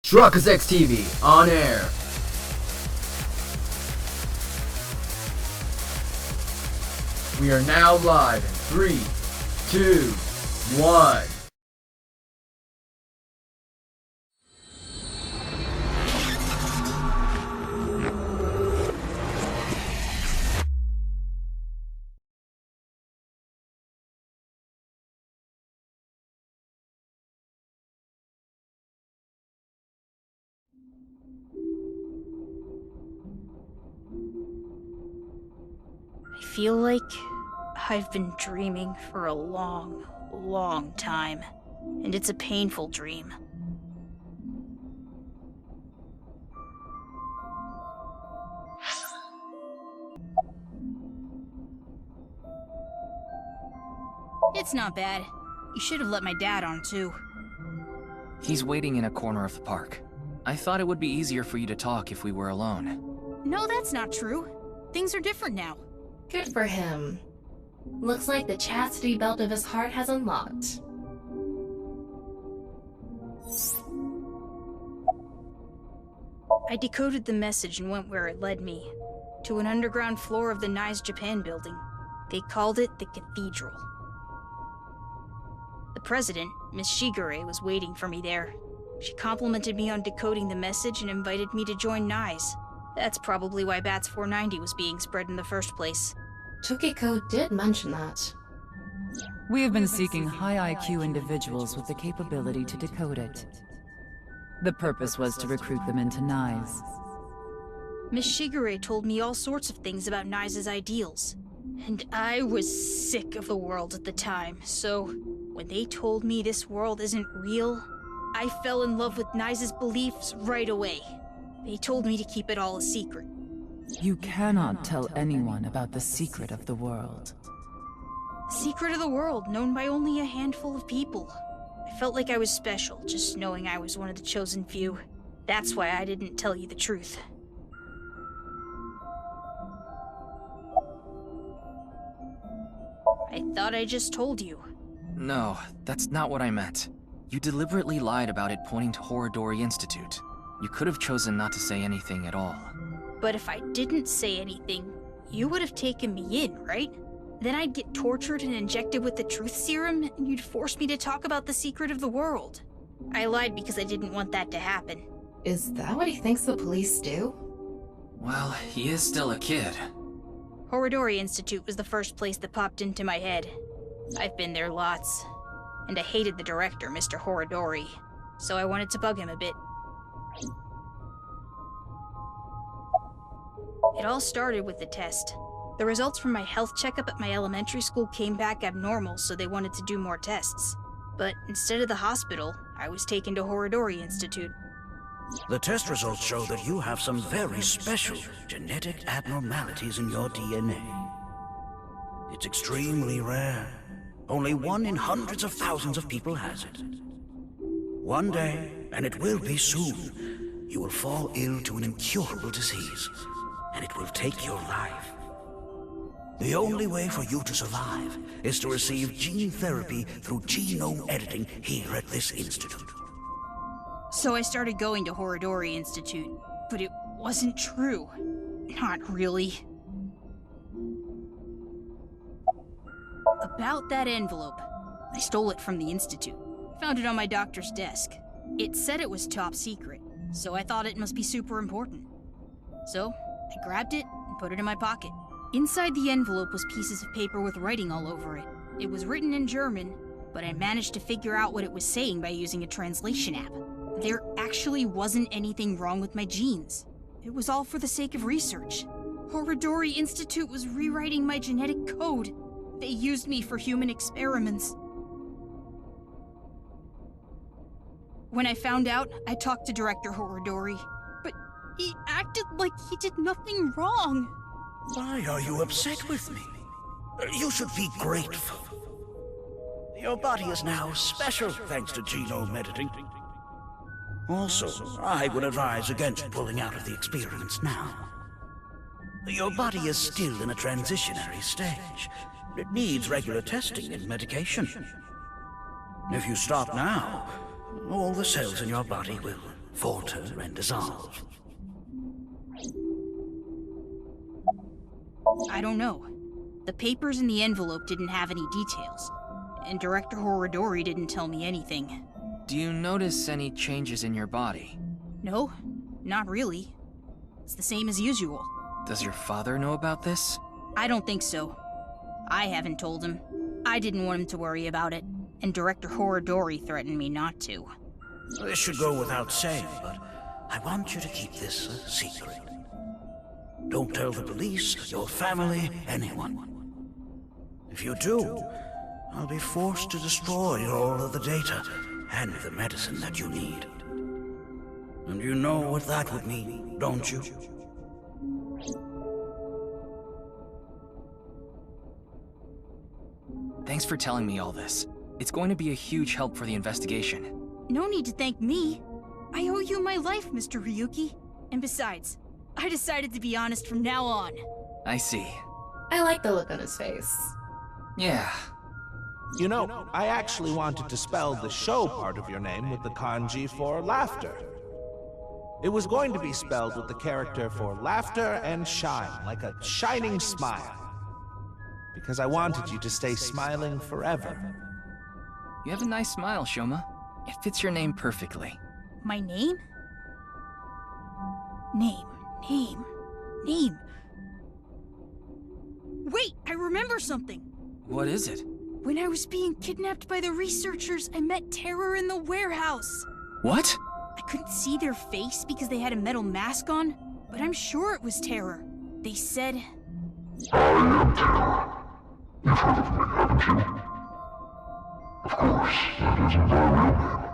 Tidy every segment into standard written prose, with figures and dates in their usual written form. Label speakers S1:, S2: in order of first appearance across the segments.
S1: Truckers X TV on air. We are now live in 3, 2, 1.
S2: I feel like I've been dreaming for a long time, and it's a painful dream. It's not bad. You should have let my dad on too.
S3: He's waiting in a corner of the park. I thought it would be easier for you to talk if we were alone.
S2: No, that's not true. Things are different now.
S4: Good for him. Looks like the chastity belt of his heart has unlocked.
S2: I decoded the message and went where it led me. To an underground floor of the Nice Japan building. They called it the Cathedral. The president, Miss Shigure, was waiting for me there. She complimented me on decoding the message and invited me to join NICE. That's probably why Bats 490 was being spread in the first place.
S4: Tukiko did mention that.
S5: We have been seeking high IQ individuals with the capability to decode it. The purpose was to recruit them into NICE.
S2: Miss Shigure told me all sorts of things about NICE's ideals. And I was sick of the world at the time, so when they told me this world isn't real, I fell in love with NICE's beliefs right away. They told me to keep it all a secret.
S5: You cannot tell anyone about the secret of the world.
S2: Secret of the world, known by only a handful of people. I felt like I was special, just knowing I was one of the chosen few. That's why I didn't tell you the truth. I thought I just told you.
S3: No, that's not what I meant. You deliberately lied about it pointing to Horodori Institute. You could have chosen not to say anything at all.
S2: But if I didn't say anything, you would have taken me in, right? Then I'd get tortured and injected with the truth serum, and you'd force me to talk about the secret of the world. I lied because I didn't want that to happen.
S4: Is that what he thinks the police do?
S3: Well, he is still a kid.
S2: Horodori Institute was the first place that popped into my head. I've been there lots. And I hated the director, Mr. Horodori, so I wanted to bug him a bit. It all started with the test. The results from my health checkup at my elementary school came back abnormal, so they wanted to do more tests. But instead of the hospital, I was taken to Horodori Institute.
S6: The test results show that you have some very special genetic abnormalities in your DNA. It's extremely rare. Only 1 in hundreds of thousands of people has it. One day, and it will be soon, you will fall ill to an incurable disease, and it will take your life. The only way for you to survive is to receive gene therapy through genome editing here at this institute.
S2: So I started going to Horodori Institute, but it wasn't true. Not really. About that envelope. I stole it from the Institute. Found it on my doctor's desk. It said it was top secret, so I thought it must be super important. So, I grabbed it and put it in my pocket. Inside the envelope was pieces of paper with writing all over it. It was written in German, but I managed to figure out what it was saying by using a translation app. There actually wasn't anything wrong with my genes. It was all for the sake of research. Horodori Institute was rewriting my genetic code. They used me for human experiments. When I found out, I talked to Director Horodori, but he acted like he did nothing wrong.
S6: Why are you upset with me? You should be grateful. Your body is now special thanks to genome editing. Also, I would advise against pulling out of the experiments now. Your body is still in a transitionary stage. It needs regular testing and medication. If you stop now, all the cells in your body will falter and dissolve.
S2: I don't know. The papers in the envelope didn't have any details, and Director Horodori didn't tell me anything.
S3: Do you notice any changes in your body?
S2: No, not really. It's the same as usual.
S3: Does your father know about this?
S2: I don't think so. I haven't told him. I didn't want him to worry about it, and Director Horodori threatened me not to.
S6: This should go without saying, but I want you to keep this a secret. Don't tell the police, your family, anyone. If you do, I'll be forced to destroy all of the data and the medicine that you need. And you know what that would mean, don't you?
S3: Thanks for telling me all this. It's going to be a huge help for the investigation.
S2: No need to thank me. I owe you my life, Mr. Ryuki. And besides, I decided to be honest from now on.
S3: I see.
S4: I like the look on his face.
S3: Yeah.
S7: You know, I actually wanted to spell the show part of your name with the kanji for laughter. It was going to be spelled with the character for laughter and shine, like a shining smile. Because I wanted you to stay smiling forever.
S3: You have a nice smile, Shoma. It fits your name perfectly.
S2: My name? Name. Wait, I remember something.
S3: What is it?
S2: When I was being kidnapped by the researchers, I met Terror in the warehouse.
S3: What?
S2: I couldn't see their face because they had a metal mask on, but I'm sure it was Terror. They said...
S8: I am Terror. You've heard of me, haven't you? Of course, that isn't my real name.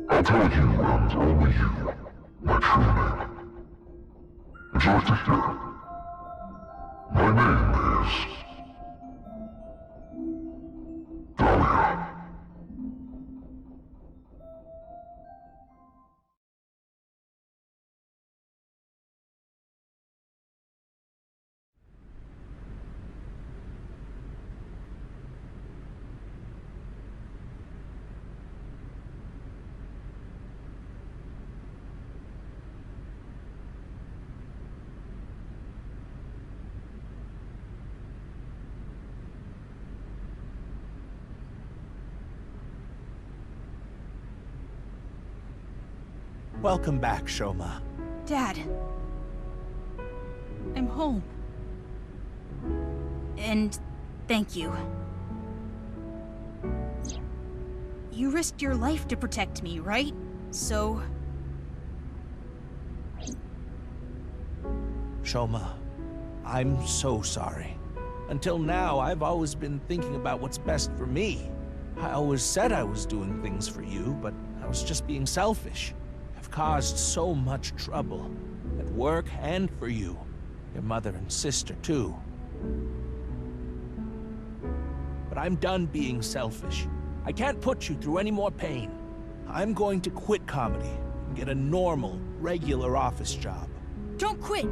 S8: I'll tell you and only you my true name. Would you like to hear? My name is... Dahlia.
S7: Welcome back, Shoma.
S2: Dad. I'm home. And thank you. You risked your life to protect me, right? So...
S7: Shoma, I'm so sorry. Until now, I've always been thinking about what's best for me. I always said I was doing things for you, but I was just being selfish. I've caused so much trouble, at work and for you. Your mother and sister, too. But I'm done being selfish. I can't put you through any more pain. I'm going to quit comedy and get a normal, regular office job.
S2: Don't quit!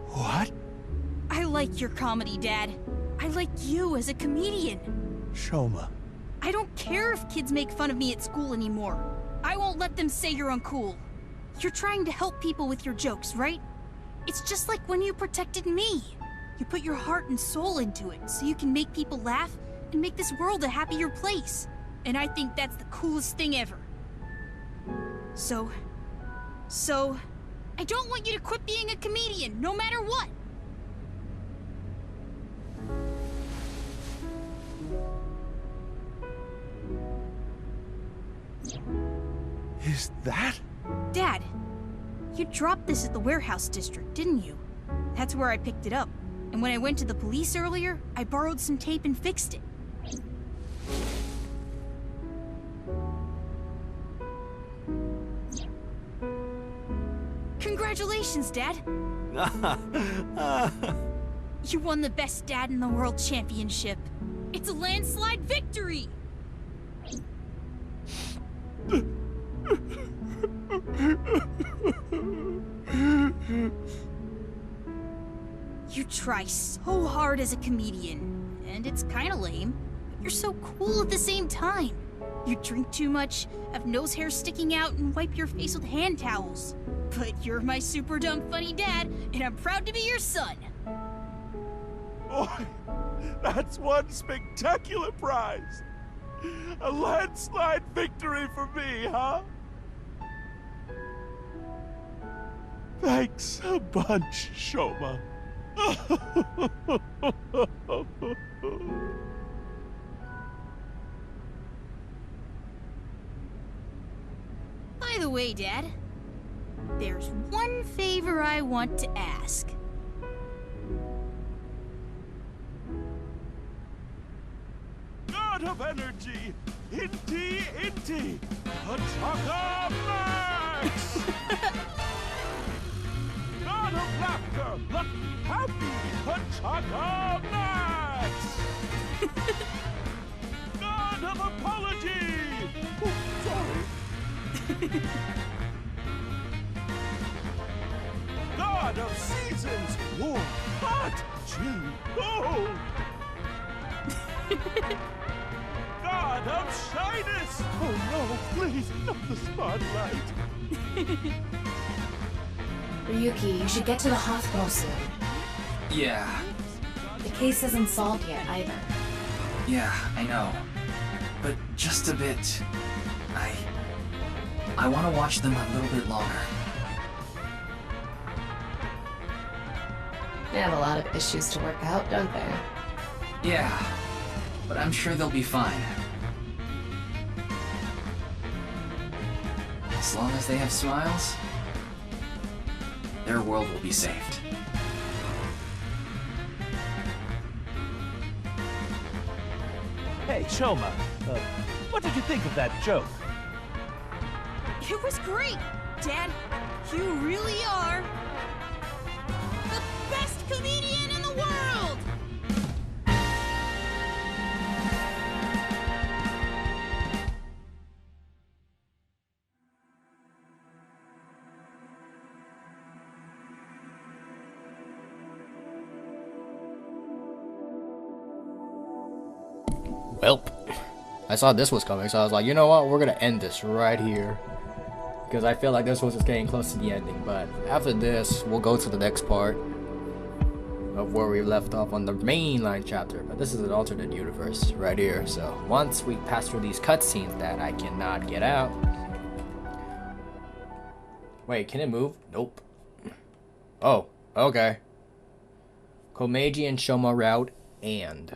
S7: What?
S2: I like your comedy, Dad. I like you as a comedian.
S7: Shoma.
S2: I don't care if kids make fun of me at school anymore. I won't let them say you're uncool. You're trying to help people with your jokes, right? It's just like when you protected me. You put your heart and soul into it so you can make people laugh and make this world a happier place. And I think that's the coolest thing ever. So, I don't want you to quit being a comedian, no matter what.
S7: Is that?
S2: Dad, you dropped this at the warehouse district, didn't you? That's where I picked it up. And when I went to the police earlier, I borrowed some tape and fixed it. Congratulations, Dad! You won the Best Dad in the World Championship. It's a landslide victory! You try so hard as a comedian, and it's kinda lame, but you're so cool at the same time. You drink too much, have nose hair sticking out, and wipe your face with hand towels. But you're my super dumb funny dad, and I'm proud to be your son.
S7: Boy, that's one spectacular prize. A landslide victory for me, huh? Thanks a bunch, Shoma.
S2: By the way, Dad, there's one favor I want to ask.
S7: God of energy, Inti, Ataka Max! God of laughter, look happy, Ataka Max! God of apology! Oh, sorry. God of seasons, warm, hot, chill, cold! God of shyness! Oh no, please, not the spotlight!
S4: Ryuki, you should get to the hospital soon.
S3: Yeah,
S4: The case isn't solved yet, either.
S3: yeah, I know. But just a bit. I want to watch them a little bit longer.
S4: They have a lot of issues to work out, don't they?
S3: Yeah, but I'm sure they'll be fine. As long as they have smiles, their world will be saved.
S7: Hey, Shoma, what did you think of that joke?
S2: It was great, Dad. You really are the best comedian in the world!
S9: Welp. I saw this was coming, so I was like, you know what? We're gonna end this right here. Because I feel like this was just getting close to the ending. But after this, we'll go to the next part of where we left off on the mainline chapter. But this is an alternate universe right here. So once we pass through these cutscenes that I cannot get out. Wait, can it move? Nope. Oh, okay. Komeji and Shoma route and...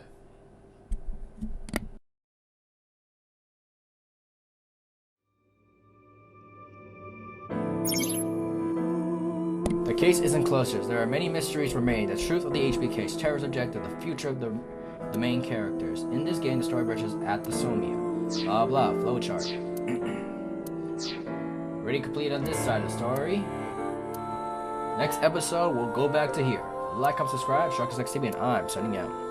S9: The case isn't closer. There are many mysteries remain. The truth of the HP case, terror's objective, the future of the main characters. In this game, the story bridges at the Somnium. Blah blah, flowchart. Already complete on this side of the story. Next episode, we'll go back to here. Like, comment, subscribe, SharkXXTV, and I'm signing out.